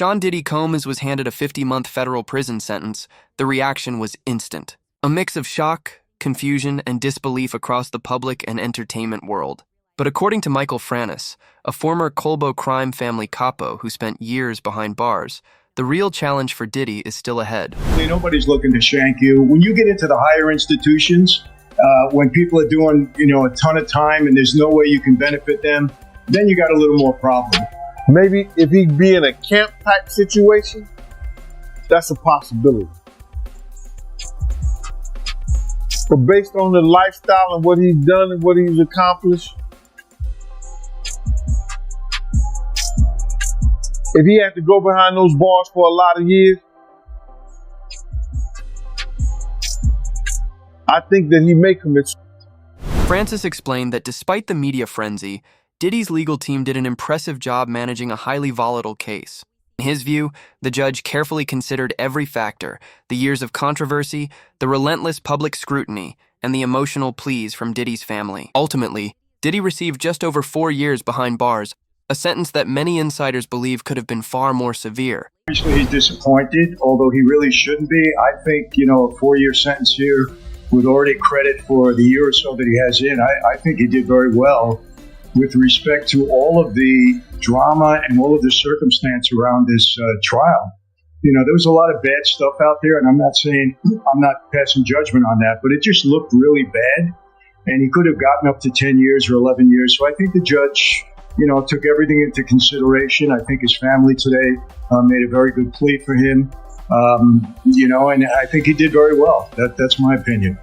John Diddy Combs was handed a 50-month federal prison sentence. The reaction was instant. A mix of shock, confusion, and disbelief across the public and entertainment world. But according to Michael Francis, a former Colbo crime family capo who spent years behind bars, the real challenge for Diddy is still ahead. Nobody's looking to shank you. When you get into the higher institutions, when people are doing, a ton of time and there's no way you can benefit them, then you got a little more problem. Maybe if he'd be in a camp type situation, that's a possibility. But based on the lifestyle and what he's done and what he's accomplished, if he had to go behind those bars for a lot of years, I think that he may commit. Francis explained that despite the media frenzy, Diddy's legal team did an impressive job managing a highly volatile case. In his view, the judge carefully considered every factor: the years of controversy, the relentless public scrutiny, and the emotional pleas from Diddy's family. Ultimately, Diddy received just over 4 years behind bars, a sentence that many insiders believe could have been far more severe. Obviously, he's disappointed, although he really shouldn't be. I think, a 4-year sentence here with already credit for the year or so that he has in, I think he did very well with respect to all of the drama and all of the circumstance around this trial. There was a lot of bad stuff out there, and I'm not passing judgment on that, but it just looked really bad, and he could have gotten up to 10 years or 11 years. So I think the judge, took everything into consideration. I think his family today made a very good plea for him, and I think he did very well. That's my opinion.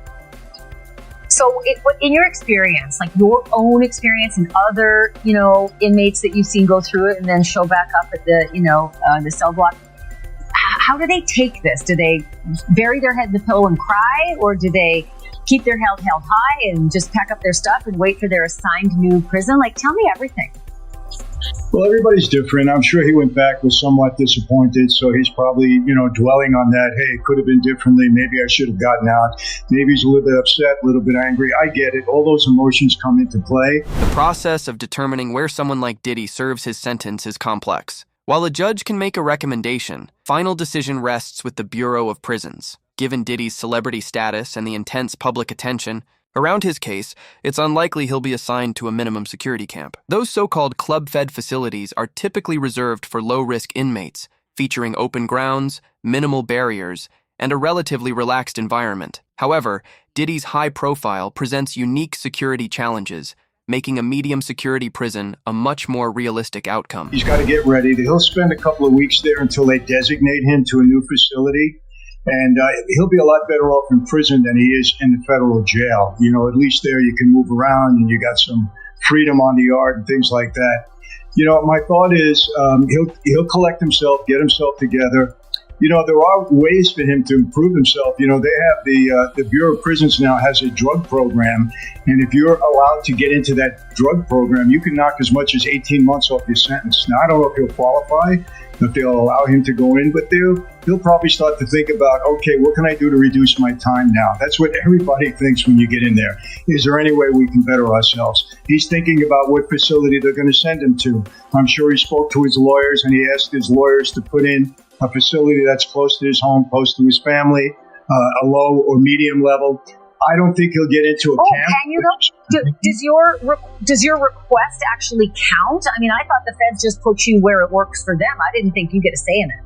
So in your experience, like your own experience and other, inmates that you've seen go through it and then show back up at the, the cell block, how do they take this? Do they bury their head in the pillow and cry, or do they keep their head held high and just pack up their stuff and wait for their assigned new prison? Like, tell me everything. Well, everybody's different. I'm sure he went back was somewhat disappointed, so he's probably, dwelling on that. Hey, it could have been differently. Maybe I should have gotten out. Maybe he's a little bit upset, a little bit angry. I get it. All those emotions come into play. The process of determining where someone like Diddy serves his sentence is complex. While a judge can make a recommendation, final decision rests with the Bureau of Prisons. Given Diddy's celebrity status and the intense public attention around his case, it's unlikely he'll be assigned to a minimum security camp. Those so-called club-fed facilities are typically reserved for low-risk inmates, featuring open grounds, minimal barriers, and a relatively relaxed environment. However, Diddy's high profile presents unique security challenges, making a medium-security prison a much more realistic outcome. He's got to get ready. He'll spend a couple of weeks there until they designate him to a new facility. And he'll be a lot better off in prison than he is in the federal jail. At least there you can move around and you got some freedom on the yard and things like that. My thought is he'll collect himself, get himself together. There are ways for him to improve himself. They have the Bureau of Prisons now has a drug program. And if you're allowed to get into that drug program, you can knock as much as 18 months off your sentence. Now, I don't know if he'll qualify, if they'll allow him to go in, but he'll probably start to think about, okay, what can I do to reduce my time now? That's what everybody thinks when you get in there. Is there any way we can better ourselves? He's thinking about what facility they're going to send him to. I'm sure he spoke to his lawyers and he asked his lawyers to put in a facility that's close to his home, close to his family, a low or medium level. I don't think he'll get into a camp. Can you though? Does your request actually count? I mean, I thought the feds just put you where it works for them. I didn't think you get a say in it.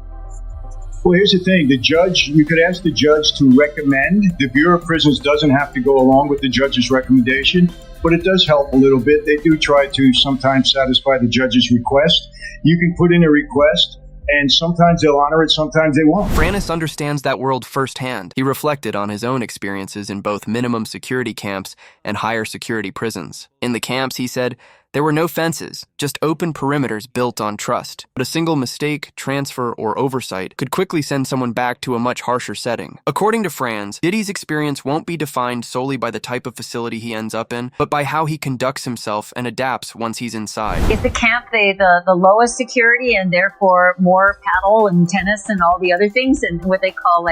Well, here's the thing. You could ask the judge to recommend. The Bureau of Prisons doesn't have to go along with the judge's recommendation, but it does help a little bit. They do try to sometimes satisfy the judge's request. You can put in a request, and sometimes they'll honor it, sometimes they won't. Francis understands that world firsthand. He reflected on his own experiences in both minimum security camps and higher security prisons. In the camps, he said, there were no fences, just open perimeters built on trust. But a single mistake, transfer, or oversight could quickly send someone back to a much harsher setting. According to Franz, Diddy's experience won't be defined solely by the type of facility he ends up in, but by how he conducts himself and adapts once he's inside. Is the camp the lowest security and therefore more paddle and tennis and all the other things and what they call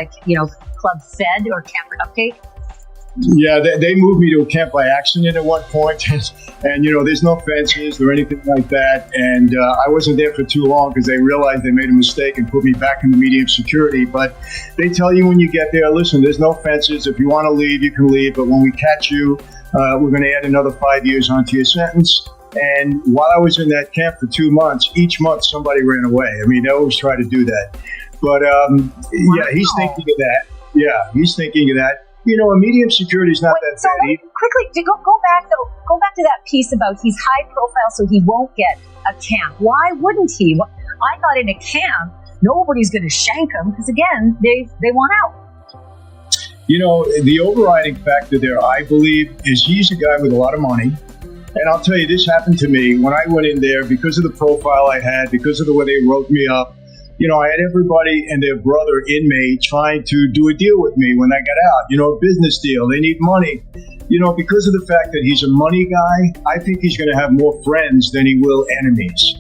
club fed or camp cupcake? Yeah, they moved me to a camp by accident at one point, and there's no fences or anything like that. And I wasn't there for too long because they realized they made a mistake and put me back in the medium security. But they tell you when you get there, listen, there's no fences. If you want to leave, you can leave. But when we catch you, we're going to add another 5 years onto your sentence. And while I was in that camp for 2 months, each month somebody ran away. I mean, they always try to do that. But yeah, he's thinking of that. Yeah, he's thinking of that. A medium security is not that so bad. Quickly, to go back though, go back to that piece about he's high profile, so he won't get a camp. Why wouldn't he? I thought in a camp, nobody's going to shank him because again, they want out. The overriding factor there, I believe, is he's a guy with a lot of money. And I'll tell you, this happened to me when I went in there because of the profile I had, because of the way they wrote me up. I had everybody and their brother inmate trying to do a deal with me when I got out, a business deal. They need money. Because of the fact that he's a money guy, I think he's going to have more friends than he will enemies.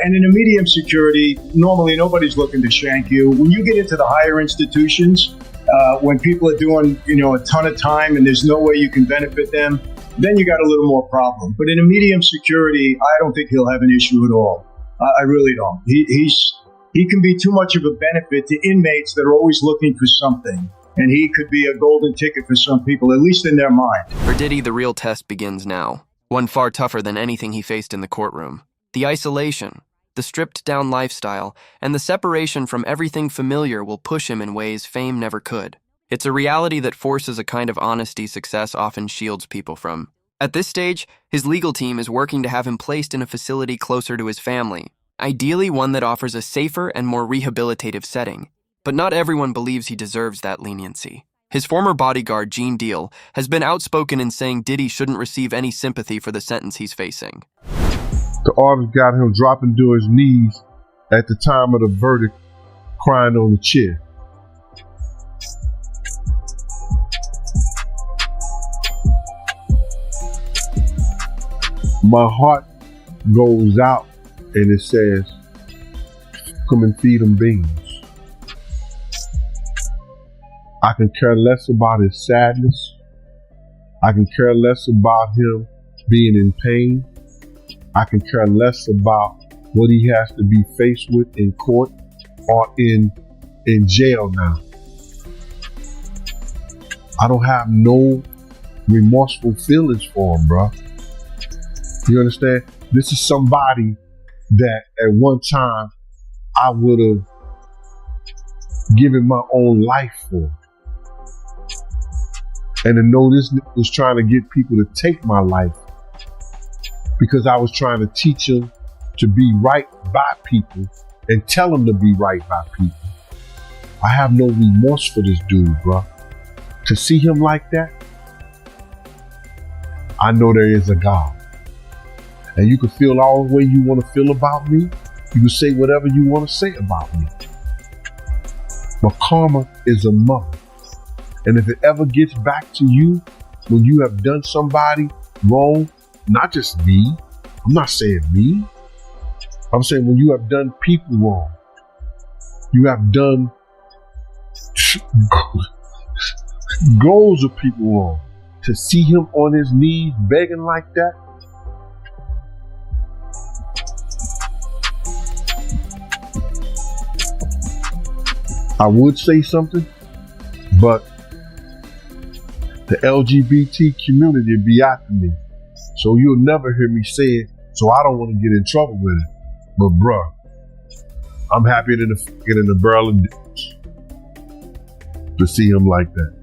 And in a medium security, normally nobody's looking to shank you. When you get into the higher institutions, when people are doing, a ton of time and there's no way you can benefit them, then you got a little more problem. But in a medium security, I don't think he'll have an issue at all. I really don't. He can be too much of a benefit to inmates that are always looking for something. And he could be a golden ticket for some people, at least in their mind. For Diddy, the real test begins now. One far tougher than anything he faced in the courtroom. The isolation, the stripped-down lifestyle, and the separation from everything familiar will push him in ways fame never could. It's a reality that forces a kind of honesty success often shields people from. At this stage, his legal team is working to have him placed in a facility closer to his family, ideally one that offers a safer and more rehabilitative setting. But not everyone believes he deserves that leniency. His former bodyguard, Gene Deal, has been outspoken in saying Diddy shouldn't receive any sympathy for the sentence he's facing. The artist got him dropping to his knees at the time of the verdict, crying on the chair. My heart goes out and it says, come and feed them beans. I can care less about his sadness. I can care less about him being in pain. I can care less about what he has to be faced with in court or in jail now. I don't have no remorseful feelings for him, bro. You understand? This is somebody that at one time I would have given my own life for. And to know this was trying to get people to take my life because I was trying to teach them to be right by people and tell them to be right by people. I have no remorse for this dude, bro. To see him like that, I know there is a God. And you can feel all the way you want to feel about me. You can say whatever you want to say about me. But karma is a mother. And if it ever gets back to you when you have done somebody wrong, not just me, I'm not saying me. I'm saying when you have done people wrong, you have done goals of people wrong. To see him on his knees begging like that, I would say something, but the LGBT community be after me. So you'll never hear me say it, so I don't want to get in trouble with it. But bruh, I'm happy to get in the barrel of dicks to see him like that.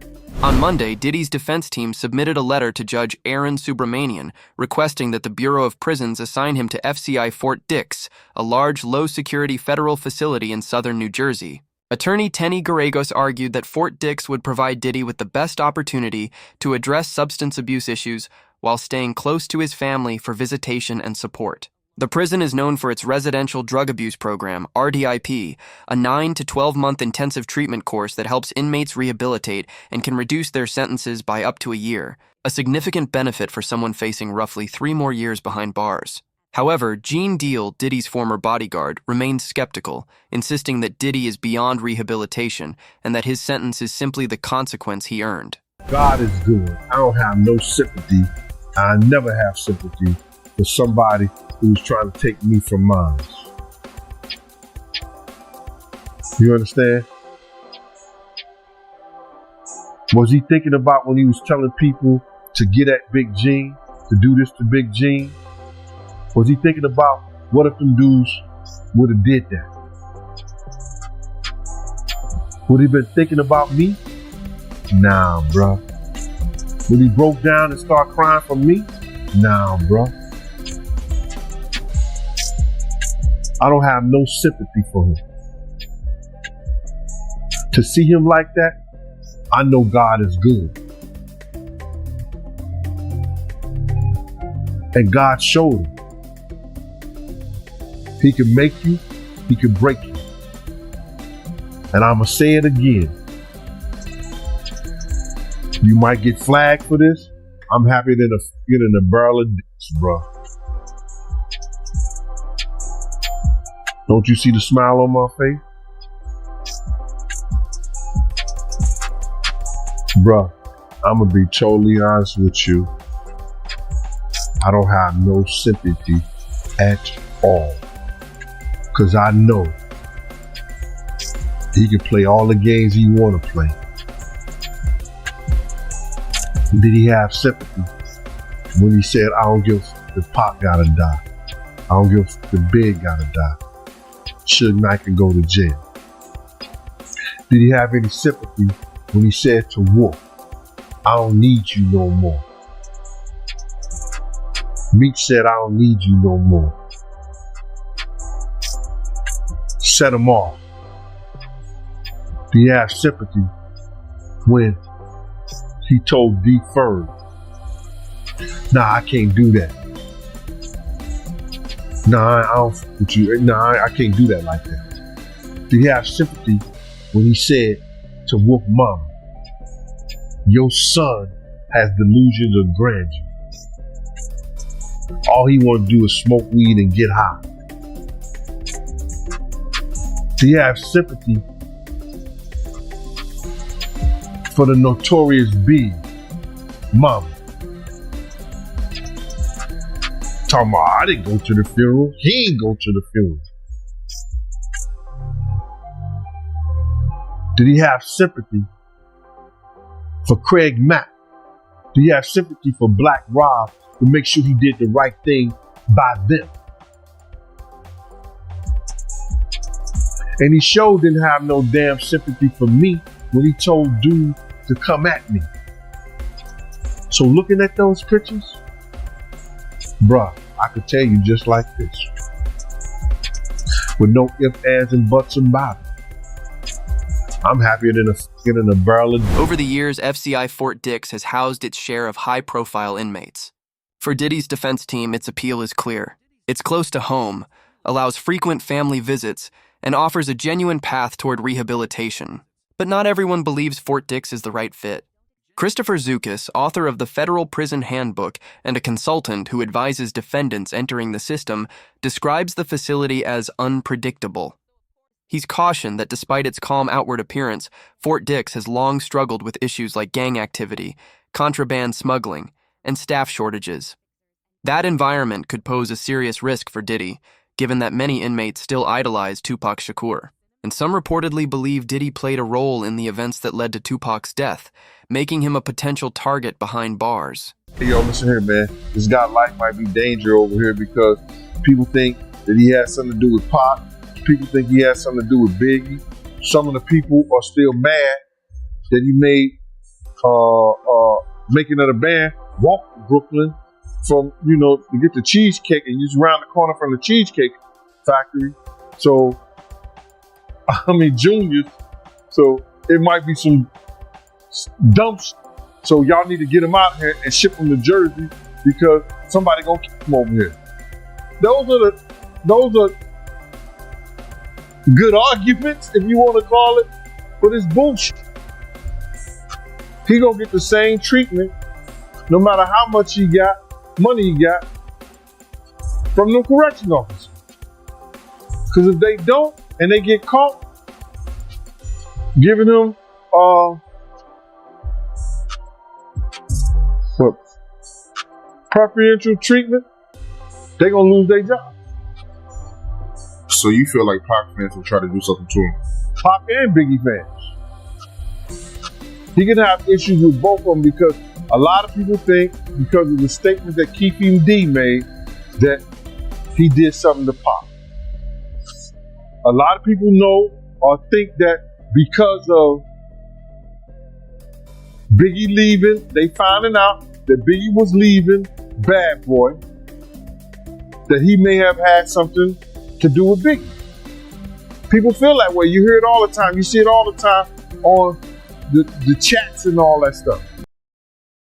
On Monday, Diddy's defense team submitted a letter to Judge Aaron Subramanian requesting that the Bureau of Prisons assign him to FCI Fort Dix, a large, low-security federal facility in southern New Jersey. Attorney Tenny Garagos argued that Fort Dix would provide Diddy with the best opportunity to address substance abuse issues while staying close to his family for visitation and support. The prison is known for its residential drug abuse program, RDIP, a 9 to 12-month intensive treatment course that helps inmates rehabilitate and can reduce their sentences by up to a year, a significant benefit for someone facing roughly 3 more years behind bars. However, Gene Deal, Diddy's former bodyguard, remains skeptical, insisting that Diddy is beyond rehabilitation and that his sentence is simply the consequence he earned. God is good. I don't have no sympathy. I never have sympathy for somebody who's trying to take me from mine. You understand? Was he thinking about when he was telling people to get at Big Gene, to do this to Big Gene? Was he thinking about what if them dudes would have did that? Would he been thinking about me? Nah, bruh. When he broke down and started crying for me? Nah, bruh. I don't have no sympathy for him. To see him like that, I know God is good. And God showed him. He can make you, he can break you. And I'ma say it again. You might get flagged for this. I'm happy to get in a barrel of dicks, bro. Don't you see the smile on my face? Bruh, I'm gonna be totally honest with you. I don't have no sympathy at all. Cause I know he can play all the games he wanna play. Did he have sympathy when he said, I don't give the Pop gotta die. I don't give the Big gotta die. Suge Knight can go to jail. Did he have any sympathy when he said to Wolf, I don't need you no more? Meek said, I don't need you no more. Set him off. Do you have sympathy when he told D Ferg, nah, I can't do that. Nah, I don't fuck with you. Nah, I can't do that like that. Do you have sympathy when he said to Wolf Mama, your son has delusions of grandeur. All he want to do is smoke weed and get high. Do you have sympathy for the notorious B, Mama? Talking about, I didn't go to the funeral. He ain't go to the funeral. Did he have sympathy for Craig Mack? Do you have sympathy for Black Rob to make sure he did the right thing by them? And he sure didn't have no damn sympathy for me when he told dude to come at me. So looking at those pictures, bruh, I could tell you just like this, with no ifs, ands, and buts about it. I'm happier than a barrel of... Over the years, FCI Fort Dix has housed its share of high-profile inmates. For Diddy's defense team, its appeal is clear. It's close to home, allows frequent family visits, and offers a genuine path toward rehabilitation. But not everyone believes Fort Dix is the right fit. Christopher Zukis, author of the Federal Prison Handbook and a consultant who advises defendants entering the system, describes the facility as unpredictable. He's cautioned that despite its calm outward appearance, Fort Dix has long struggled with issues like gang activity, contraband smuggling, and staff shortages. That environment could pose a serious risk for Diddy, given that many inmates still idolize Tupac Shakur. And some reportedly believe Diddy played a role in the events that led to Tupac's death, making him a potential target behind bars. Hey, yo, listen here, man. This guy's life might be danger over here because people think that he has something to do with Pac. People think he has something to do with Biggie. Some of the people are still mad that he made Making of the Band walk to Brooklyn from, to get the cheesecake, and he's around the corner from the Cheesecake Factory. So, juniors. So it might be some dumps. So y'all need to get him out here and ship him to Jersey because somebody gonna keep him over here. Those are good arguments, if you want to call it, but it's bullshit. He gonna get the same treatment no matter how much money he got from the correction officer. Because if they don't and they get caught giving him But preferential treatment, they're going to lose their job. So you feel like Pac fans will try to do something to him? Pac and Biggie fans. He can have issues with both of them because a lot of people think, because of the statement that Keefy D made, that he did something to Pac. A lot of people know or think that because of Biggie leaving, they finding out that Biggie was leaving Bad Boy, that he may have had something to do with Biggie. People feel that way. You hear it all the time. You see it all the time on the chats and all that stuff.